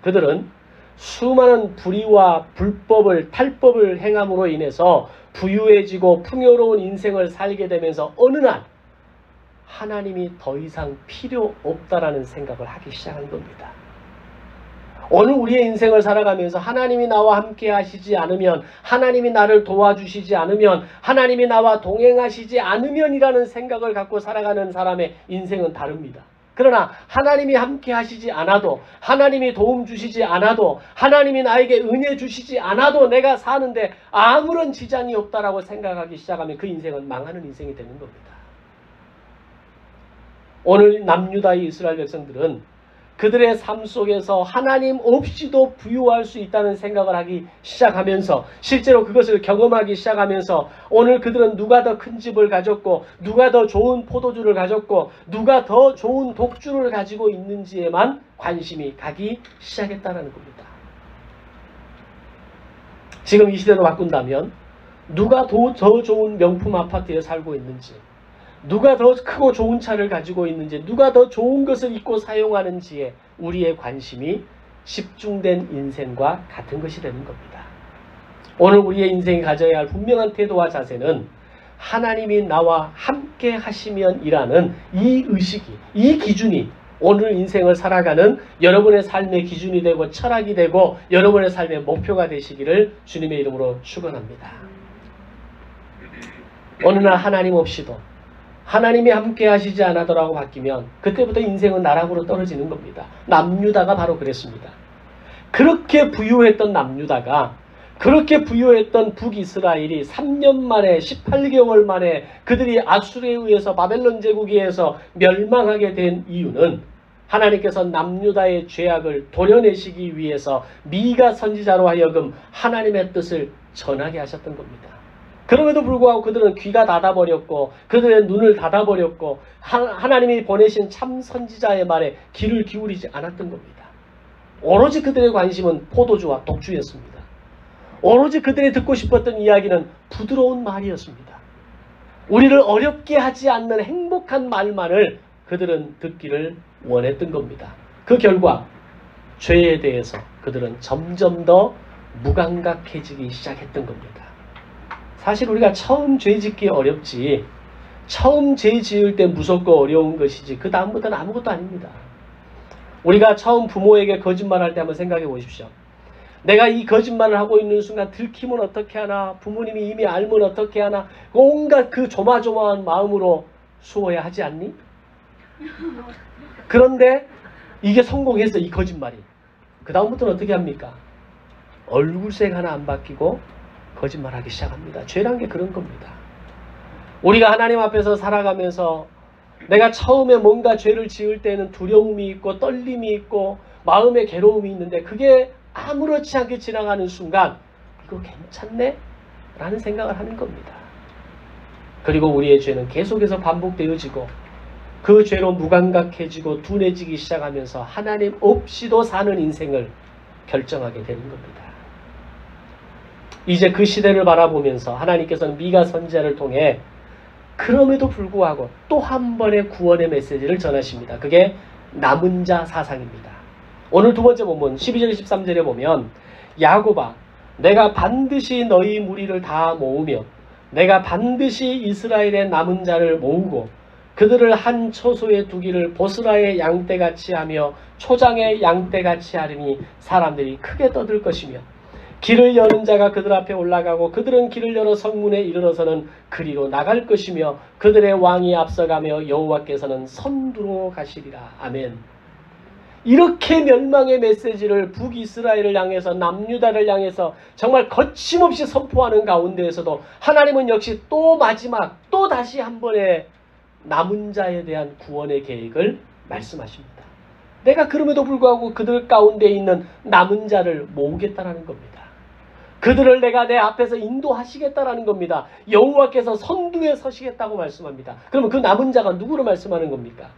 그들은 수많은 불의와 불법을 탈법을 행함으로 인해서 부유해지고 풍요로운 인생을 살게 되면서 어느 날 하나님이 더 이상 필요 없다라는 생각을 하기 시작한 겁니다. 오늘 우리의 인생을 살아가면서 하나님이 나와 함께 하시지 않으면, 하나님이 나를 도와주시지 않으면, 하나님이 나와 동행하시지 않으면이라는 생각을 갖고 살아가는 사람의 인생은 다릅니다. 그러나 하나님이 함께 하시지 않아도, 하나님이 도움 주시지 않아도, 하나님이 나에게 은혜 주시지 않아도 내가 사는데 아무런 지장이 없다라고 생각하기 시작하면 그 인생은 망하는 인생이 되는 겁니다. 오늘 남유다의 이스라엘 백성들은 그들의 삶 속에서 하나님 없이도 부유할 수 있다는 생각을 하기 시작하면서, 실제로 그것을 경험하기 시작하면서 오늘 그들은 누가 더 큰 집을 가졌고, 누가 더 좋은 포도주를 가졌고, 누가 더 좋은 독주를 가지고 있는지에만 관심이 가기 시작했다는 겁니다. 지금 이 시대로 바꾼다면 누가 더 좋은 명품 아파트에 살고 있는지, 누가 더 크고 좋은 차를 가지고 있는지, 누가 더 좋은 것을 입고 사용하는지에 우리의 관심이 집중된 인생과 같은 것이 되는 겁니다. 오늘 우리의 인생이 가져야 할 분명한 태도와 자세는 하나님이 나와 함께 하시면이라는 이 의식이, 이 기준이 오늘 인생을 살아가는 여러분의 삶의 기준이 되고 철학이 되고 여러분의 삶의 목표가 되시기를 주님의 이름으로 축원합니다. 어느 날 하나님 없이도, 하나님이 함께 하시지 않아도라고 바뀌면 그때부터 인생은 나락으로 떨어지는 겁니다. 남유다가 바로 그랬습니다. 그렇게 부유했던 남유다가, 그렇게 부유했던 북이스라엘이 3년 만에, 18개월 만에 그들이 아수르에 의해서, 바벨론 제국에 의해서 멸망하게 된 이유는 하나님께서 남유다의 죄악을 도려내시기 위해서 미가 선지자로 하여금 하나님의 뜻을 전하게 하셨던 겁니다. 그럼에도 불구하고 그들은 귀가 닫아버렸고, 그들의 눈을 닫아버렸고, 하나님이 보내신 참 선지자의 말에 귀를 기울이지 않았던 겁니다. 오로지 그들의 관심은 포도주와 독주였습니다. 오로지 그들이 듣고 싶었던 이야기는 부드러운 말이었습니다. 우리를 어렵게 하지 않는 행복한 말만을 그들은 듣기를 원했던 겁니다. 그 결과 죄에 대해서 그들은 점점 더 무감각해지기 시작했던 겁니다. 사실 우리가 처음 죄 짓기 어렵지, 처음 죄 지을 때 무섭고 어려운 것이지 그 다음부터는 아무것도 아닙니다. 우리가 처음 부모에게 거짓말할 때 한번 생각해 보십시오. 내가 이 거짓말을 하고 있는 순간 들키면 어떻게 하나, 부모님이 이미 알면 어떻게 하나, 온갖 그 조마조마한 마음으로 수워야 하지 않니? 그런데 이게 성공했어, 이 거짓말이. 그 다음부터는 어떻게 합니까? 얼굴색 하나 안 바뀌고 거짓말하기 시작합니다. 죄란 게 그런 겁니다. 우리가 하나님 앞에서 살아가면서 내가 처음에 뭔가 죄를 지을 때는 두려움이 있고 떨림이 있고 마음의 괴로움이 있는데 그게 아무렇지 않게 지나가는 순간 이거 괜찮네? 라는 생각을 하는 겁니다. 그리고 우리의 죄는 계속해서 반복되어지고 그 죄로 무감각해지고 둔해지기 시작하면서 하나님 없이도 사는 인생을 결정하게 되는 겁니다. 이제 그 시대를 바라보면서 하나님께서는 미가 선지자를 통해 그럼에도 불구하고 또 한 번의 구원의 메시지를 전하십니다. 그게 남은 자 사상입니다. 오늘 두 번째 본문 12절 13절에 보면 야곱아 내가 반드시 너희 무리를 다 모으며 내가 반드시 이스라엘의 남은 자를 모으고 그들을 한 처소에 두기를 보스라의 양떼같이 하며 초장의 양떼같이 하리니 사람들이 크게 떠들 것이며 길을 여는 자가 그들 앞에 올라가고 그들은 길을 열어 성문에 이르러서는 그리로 나갈 것이며 그들의 왕이 앞서가며 여호와께서는 선두로 가시리라. 아멘. 이렇게 멸망의 메시지를 북이스라엘을 향해서 남유다를 향해서 정말 거침없이 선포하는 가운데에서도 하나님은 역시 또 마지막 또 다시 한 번의 남은 자에 대한 구원의 계획을 말씀하십니다. 내가 그럼에도 불구하고 그들 가운데 있는 남은 자를 모으겠다는 겁니다. 그들을 내가 내 앞에서 인도하시겠다라는 겁니다. 여호와께서 선두에 서시겠다고 말씀합니다. 그러면 그 남은 자가 누구를 말씀하는 겁니까?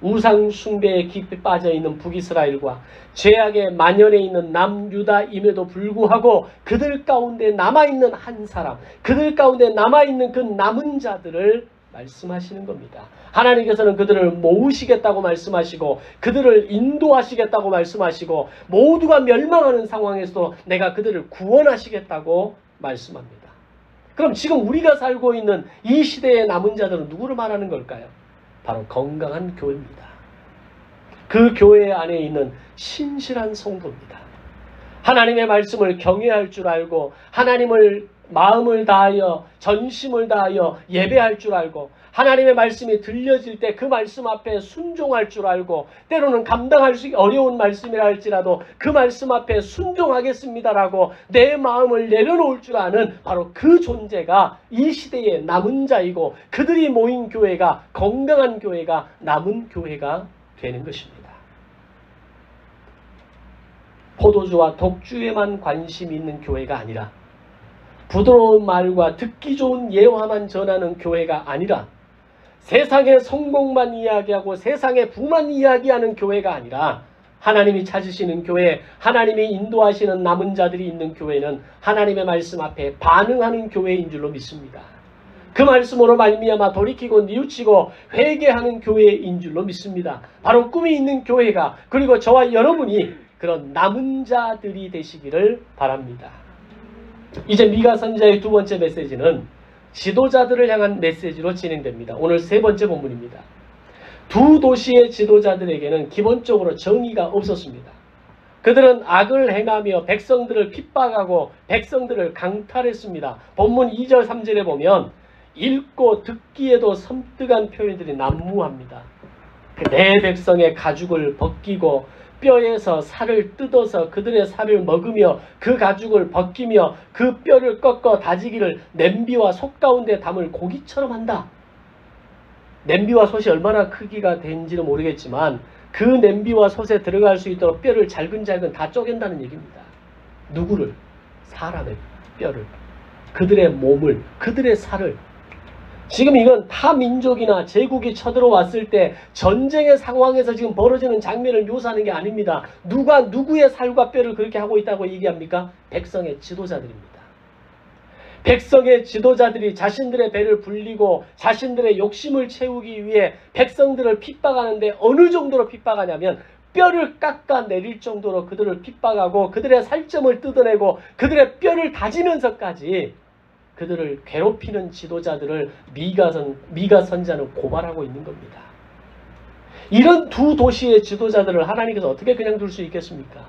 우상 숭배에 깊이 빠져있는 북이스라엘과 죄악에 만연해 있는 남유다임에도 불구하고 그들 가운데 남아있는 한 사람, 그들 가운데 남아있는 그 남은 자들을 말씀하시는 겁니다. 하나님께서는 그들을 모으시겠다고 말씀하시고 그들을 인도하시겠다고 말씀하시고 모두가 멸망하는 상황에서도 내가 그들을 구원하시겠다고 말씀합니다. 그럼 지금 우리가 살고 있는 이 시대의 남은 자들은 누구를 말하는 걸까요? 바로 건강한 교회입니다. 그 교회 안에 있는 신실한 성도입니다. 하나님의 말씀을 경외할 줄 알고 하나님을 마음을 다하여 전심을 다하여 예배할 줄 알고 하나님의 말씀이 들려질 때 그 말씀 앞에 순종할 줄 알고 때로는 감당할 수 어려운 말씀이라 할지라도 그 말씀 앞에 순종하겠습니다라고 내 마음을 내려놓을 줄 아는 바로 그 존재가 이 시대의 남은 자이고 그들이 모인 교회가 건강한 교회가 남은 교회가 되는 것입니다. 포도주와 독주에만 관심이 있는 교회가 아니라 부드러운 말과 듣기 좋은 예화만 전하는 교회가 아니라 세상의 성공만 이야기하고 세상의 부만 이야기하는 교회가 아니라 하나님이 찾으시는 교회, 하나님이 인도하시는 남은 자들이 있는 교회는 하나님의 말씀 앞에 반응하는 교회인 줄로 믿습니다. 그 말씀으로 말미암아 돌이키고 뉘우치고 회개하는 교회인 줄로 믿습니다. 바로 꿈이 있는 교회가 그리고 저와 여러분이 그런 남은 자들이 되시기를 바랍니다. 이제 미가 선지자의 두 번째 메시지는 지도자들을 향한 메시지로 진행됩니다. 오늘 세 번째 본문입니다. 두 도시의 지도자들에게는 기본적으로 정의가 없었습니다. 그들은 악을 행하며 백성들을 핍박하고 백성들을 강탈했습니다. 본문 2절 3절에 보면 읽고 듣기에도 섬뜩한 표현들이 난무합니다. 내 백성의 가죽을 벗기고 뼈에서 살을 뜯어서 그들의 살을 먹으며 그 가죽을 벗기며 그 뼈를 꺾어 다지기를 냄비와 솥 가운데 담을 고기처럼 한다. 냄비와 솥이 얼마나 크기가 된지는 모르겠지만 그 냄비와 솥에 들어갈 수 있도록 뼈를 잘근잘근 다 쪼갠다는 얘기입니다. 누구를? 사람의 뼈를, 그들의 몸을, 그들의 살을. 지금 이건 타 민족이나 제국이 쳐들어왔을 때 전쟁의 상황에서 지금 벌어지는 장면을 묘사하는 게 아닙니다. 누가 누구의 살과 뼈를 그렇게 하고 있다고 얘기합니까? 백성의 지도자들입니다. 백성의 지도자들이 자신들의 배를 불리고 자신들의 욕심을 채우기 위해 백성들을 핍박하는데 어느 정도로 핍박하냐면 뼈를 깎아내릴 정도로 그들을 핍박하고 그들의 살점을 뜯어내고 그들의 뼈를 다지면서까지 그들을 괴롭히는 지도자들을 미가 선지자는 고발하고 있는 겁니다. 이런 두 도시의 지도자들을 하나님께서 어떻게 그냥 둘 수 있겠습니까?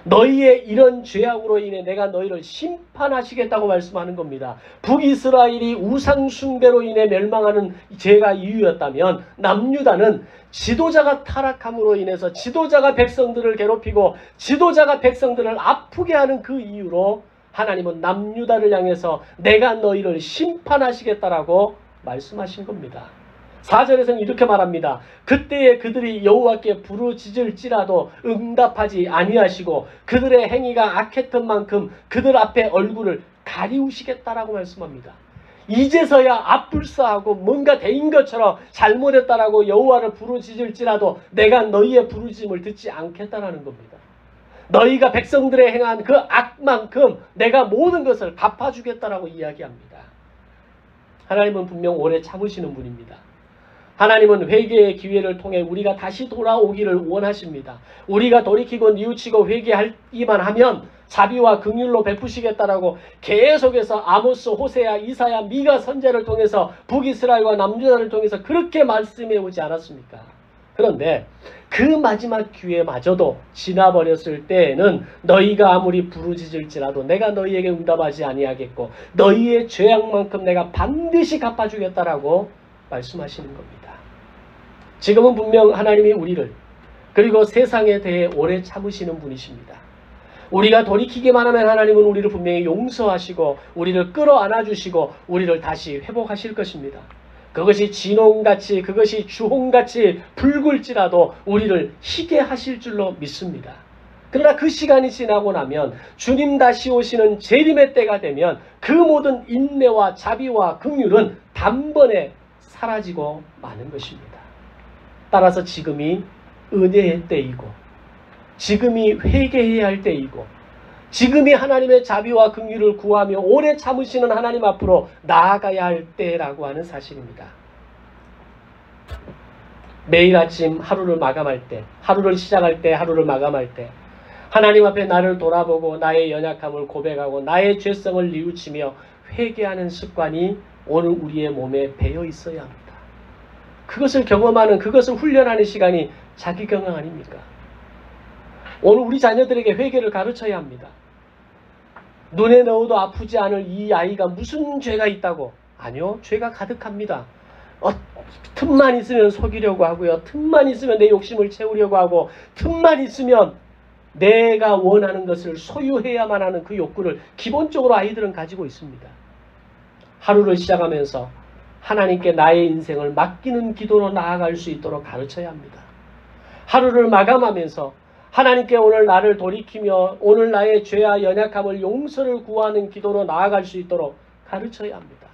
너희의 이런 죄악으로 인해 내가 너희를 심판하시겠다고 말씀하는 겁니다. 북이스라엘이 우상숭배로 인해 멸망하는 죄가 이유였다면 남유다는 지도자가 타락함으로 인해서 지도자가 백성들을 괴롭히고 지도자가 백성들을 아프게 하는 그 이유로 하나님은 남유다를 향해서 내가 너희를 심판하시겠다라고 말씀하신 겁니다. 4절에서는 이렇게 말합니다. 그때에 그들이 여호와께 부르짖을지라도 응답하지 아니하시고 그들의 행위가 악했던 만큼 그들 앞에 얼굴을 가리우시겠다라고 말씀합니다. 이제서야 앞불사하고 뭔가 대인 것처럼 잘못했다라고 여호와를 부르짖을지라도 내가 너희의 부르짖음을 듣지 않겠다라는 겁니다. 너희가 백성들의 행한 그 악만큼 내가 모든 것을 갚아주겠다라고 이야기합니다. 하나님은 분명 오래 참으시는 분입니다. 하나님은 회개의 기회를 통해 우리가 다시 돌아오기를 원하십니다. 우리가 돌이키고 뉘우치고 회개하기만 하면 자비와 긍휼로 베푸시겠다라고 계속해서 아모스, 호세야, 이사야, 미가 선지자를 통해서 북이스라엘과 남유다를 통해서 그렇게 말씀해 오지 않았습니까? 그런데 그 마지막 기회마저도 지나버렸을 때에는 너희가 아무리 부르짖을지라도 내가 너희에게 응답하지 아니하겠고 너희의 죄악만큼 내가 반드시 갚아주겠다라고 말씀하시는 겁니다. 지금은 분명 하나님이 우리를 그리고 세상에 대해 오래 참으시는 분이십니다. 우리가 돌이키기만 하면 하나님은 우리를 분명히 용서하시고 우리를 끌어안아주시고 우리를 다시 회복하실 것입니다. 그것이 진홍같이 그것이 주홍같이 붉을지라도 우리를 희게 하실 줄로 믿습니다. 그러나 그 시간이 지나고 나면 주님 다시 오시는 재림의 때가 되면 그 모든 인내와 자비와 긍휼은 단번에 사라지고 마는 것입니다. 따라서 지금이 은혜의 때이고 지금이 회개해야 할 때이고 지금이 하나님의 자비와 긍휼을 구하며 오래 참으시는 하나님 앞으로 나아가야 할 때라고 하는 사실입니다. 매일 아침 하루를 마감할 때, 하루를 시작할 때, 하루를 마감할 때 하나님 앞에 나를 돌아보고 나의 연약함을 고백하고 나의 죄성을 뉘우치며 회개하는 습관이 오늘 우리의 몸에 배어 있어야 합니다. 그것을 경험하는, 그것을 훈련하는 시간이 자기경영 아닙니까? 오늘 우리 자녀들에게 회개를 가르쳐야 합니다. 눈에 넣어도 아프지 않을 이 아이가 무슨 죄가 있다고? 아니요, 죄가 가득합니다. 틈만 있으면 속이려고 하고요. 틈만 있으면 내 욕심을 채우려고 하고 틈만 있으면 내가 원하는 것을 소유해야만 하는 그 욕구를 기본적으로 아이들은 가지고 있습니다. 하루를 시작하면서 하나님께 나의 인생을 맡기는 기도로 나아갈 수 있도록 가르쳐야 합니다. 하루를 마감하면서 하나님께 오늘 나를 돌이키며 오늘 나의 죄와 연약함을 용서를 구하는 기도로 나아갈 수 있도록 가르쳐야 합니다.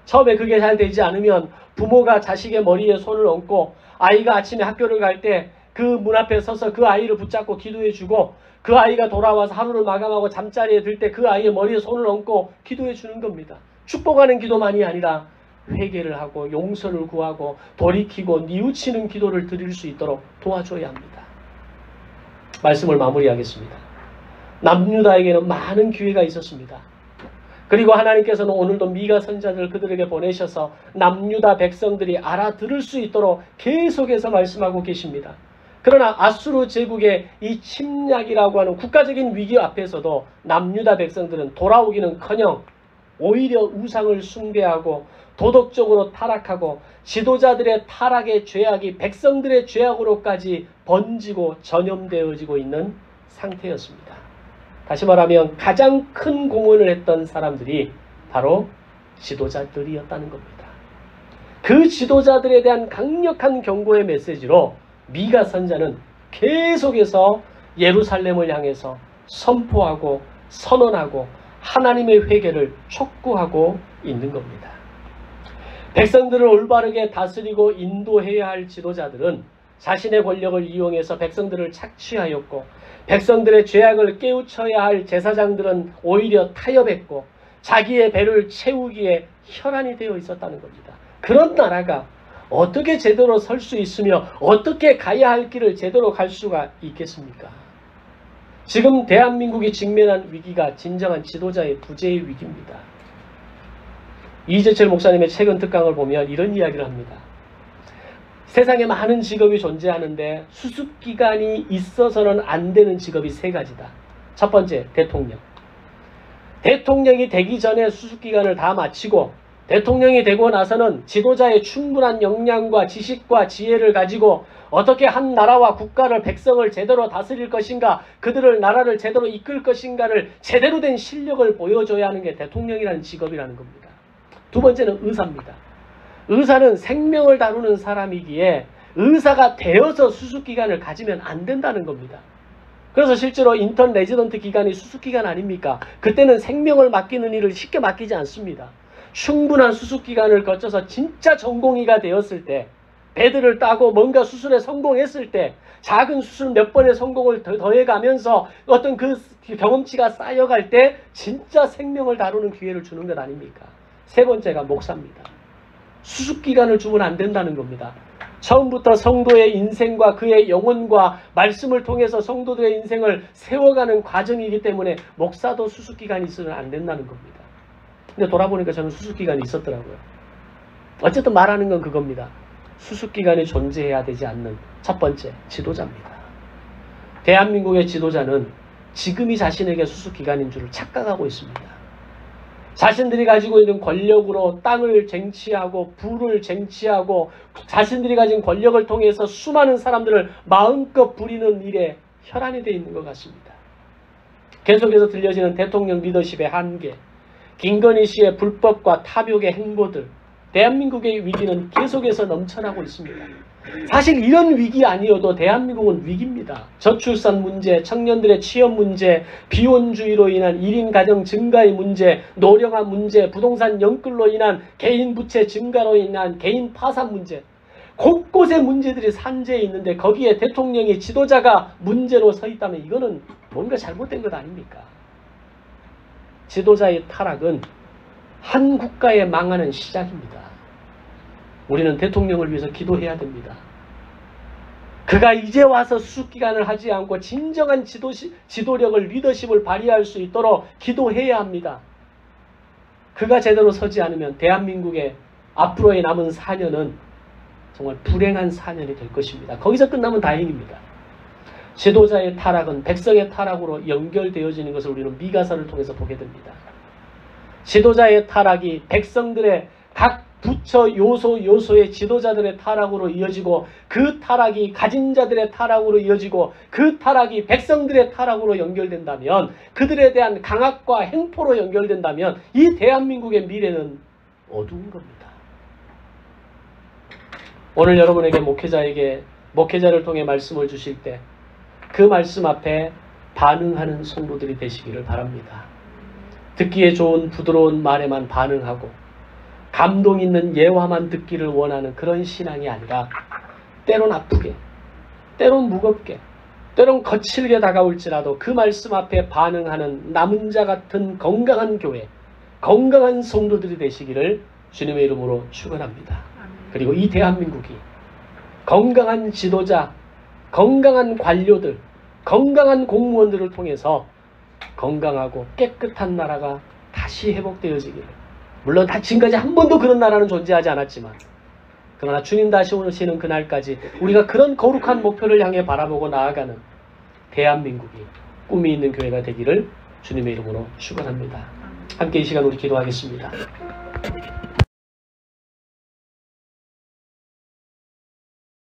처음에 그게 잘 되지 않으면 부모가 자식의 머리에 손을 얹고 아이가 아침에 학교를 갈 때 그 문 앞에 서서 그 아이를 붙잡고 기도해 주고 그 아이가 돌아와서 하루를 마감하고 잠자리에 들 때 그 아이의 머리에 손을 얹고 기도해 주는 겁니다. 축복하는 기도만이 아니라 회개를 하고 용서를 구하고 돌이키고 뉘우치는 기도를 드릴 수 있도록 도와줘야 합니다. 말씀을 마무리하겠습니다. 남유다에게는 많은 기회가 있었습니다. 그리고 하나님께서는 오늘도 미가 선지자들 그들에게 보내셔서 남유다 백성들이 알아들을 수 있도록 계속해서 말씀하고 계십니다. 그러나 아수르 제국의 이 침략이라고 하는 국가적인 위기 앞에서도 남유다 백성들은 돌아오기는커녕 오히려 우상을 숭배하고 도덕적으로 타락하고 지도자들의 타락의 죄악이 백성들의 죄악으로까지 번지고 전염되어지고 있는 상태였습니다. 다시 말하면 가장 큰 공헌을 했던 사람들이 바로 지도자들이었다는 겁니다. 그 지도자들에 대한 강력한 경고의 메시지로 미가 선지자는 계속해서 예루살렘을 향해서 선포하고 선언하고 하나님의 회개를 촉구하고 있는 겁니다. 백성들을 올바르게 다스리고 인도해야 할 지도자들은 자신의 권력을 이용해서 백성들을 착취하였고 백성들의 죄악을 깨우쳐야 할 제사장들은 오히려 타협했고 자기의 배를 채우기에 혈안이 되어 있었다는 겁니다. 그런 나라가 어떻게 제대로 설 수 있으며 어떻게 가야 할 길을 제대로 갈 수가 있겠습니까? 지금 대한민국이 직면한 위기가 진정한 지도자의 부재의 위기입니다. 이재철 목사님의 최근 특강을 보면 이런 이야기를 합니다. 세상에 많은 직업이 존재하는데 수습기간이 있어서는 안 되는 직업이 세 가지다. 첫 번째, 대통령. 대통령이 되기 전에 수습기간을 다 마치고 대통령이 되고 나서는 지도자의 충분한 역량과 지식과 지혜를 가지고 어떻게 한 나라와 국가를 백성을 제대로 다스릴 것인가 그들을 나라를 제대로 이끌 것인가를 제대로 된 실력을 보여줘야 하는 게 대통령이라는 직업이라는 겁니다. 두 번째는 의사입니다. 의사는 생명을 다루는 사람이기에 의사가 되어서 수습기간을 가지면 안 된다는 겁니다. 그래서 실제로 인턴 레지던트 기간이 수습기간 아닙니까? 그때는 생명을 맡기는 일을 쉽게 맡기지 않습니다. 충분한 수습기간을 거쳐서 진짜 전공의가 되었을 때 배들을 따고 뭔가 수술에 성공했을 때 작은 수술 몇 번의 성공을 더해가면서 어떤 그 경험치가 쌓여갈 때 진짜 생명을 다루는 기회를 주는 것 아닙니까? 세 번째가 목사입니다. 수습기간을 주면 안 된다는 겁니다. 처음부터 성도의 인생과 그의 영혼과 말씀을 통해서 성도들의 인생을 세워가는 과정이기 때문에 목사도 수습기간이 있으면 안 된다는 겁니다. 근데 돌아보니까 저는 수습기간이 있었더라고요. 어쨌든 말하는 건 그겁니다. 수습기간이 존재해야 되지 않는 첫 번째, 지도자입니다. 대한민국의 지도자는 지금이 자신에게 수습기간인 줄을 착각하고 있습니다. 자신들이 가지고 있는 권력으로 땅을 쟁취하고 부를 쟁취하고 자신들이 가진 권력을 통해서 수많은 사람들을 마음껏 부리는 일에 혈안이 되어 있는 것 같습니다. 계속해서 들려지는 대통령 리더십의 한계, 김건희 씨의 불법과 탐욕의 행보들, 대한민국의 위기는 계속해서 넘쳐나고 있습니다. 사실 이런 위기 아니어도 대한민국은 위기입니다. 저출산 문제, 청년들의 취업 문제, 비혼주의로 인한 1인 가정 증가의 문제, 노령화 문제, 부동산 연끌로 인한 개인 부채 증가로 인한 개인 파산 문제, 곳곳에 문제들이 산재해 있는데 거기에 대통령이 지도자가 문제로 서 있다면 이거는 뭔가 잘못된 것 아닙니까? 지도자의 타락은 한 국가의 망하는 시작입니다. 우리는 대통령을 위해서 기도해야 됩니다. 그가 이제 와서 수습기간을 하지 않고 진정한 지도력을, 리더십을 발휘할 수 있도록 기도해야 합니다. 그가 제대로 서지 않으면 대한민국의 앞으로의 남은 4년은 정말 불행한 4년이 될 것입니다. 거기서 끝나면 다행입니다. 지도자의 타락은 백성의 타락으로 연결되어지는 것을 우리는 미가서를 통해서 보게 됩니다. 지도자의 타락이 백성들의 각 부처 요소의 지도자들의 타락으로 이어지고 그 타락이 가진 자들의 타락으로 이어지고 그 타락이 백성들의 타락으로 연결된다면, 그들에 대한 강압과 행포로 연결된다면 이 대한민국의 미래는 어두운 겁니다. 오늘 여러분에게 목회자를 통해 말씀을 주실 때 그 말씀 앞에 반응하는 성도들이 되시기를 바랍니다. 듣기에 좋은 부드러운 말에만 반응하고 감동 있는 예화만 듣기를 원하는 그런 신앙이 아니라 때론 아프게, 때론 무겁게, 때론 거칠게 다가올지라도 그 말씀 앞에 반응하는 남은 자 같은 건강한 교회, 건강한 성도들이 되시기를 주님의 이름으로 축원합니다. 그리고 이 대한민국이 건강한 지도자, 건강한 관료들, 건강한 공무원들을 통해서 건강하고 깨끗한 나라가 다시 회복되어지기를, 물론 지금까지 한 번도 그런 나라는 존재하지 않았지만 그러나 주님 다시 오시는 그날까지 우리가 그런 거룩한 목표를 향해 바라보고 나아가는 대한민국이 꿈이 있는 교회가 되기를 주님의 이름으로 축원합니다. 함께 이 시간 우리 기도하겠습니다.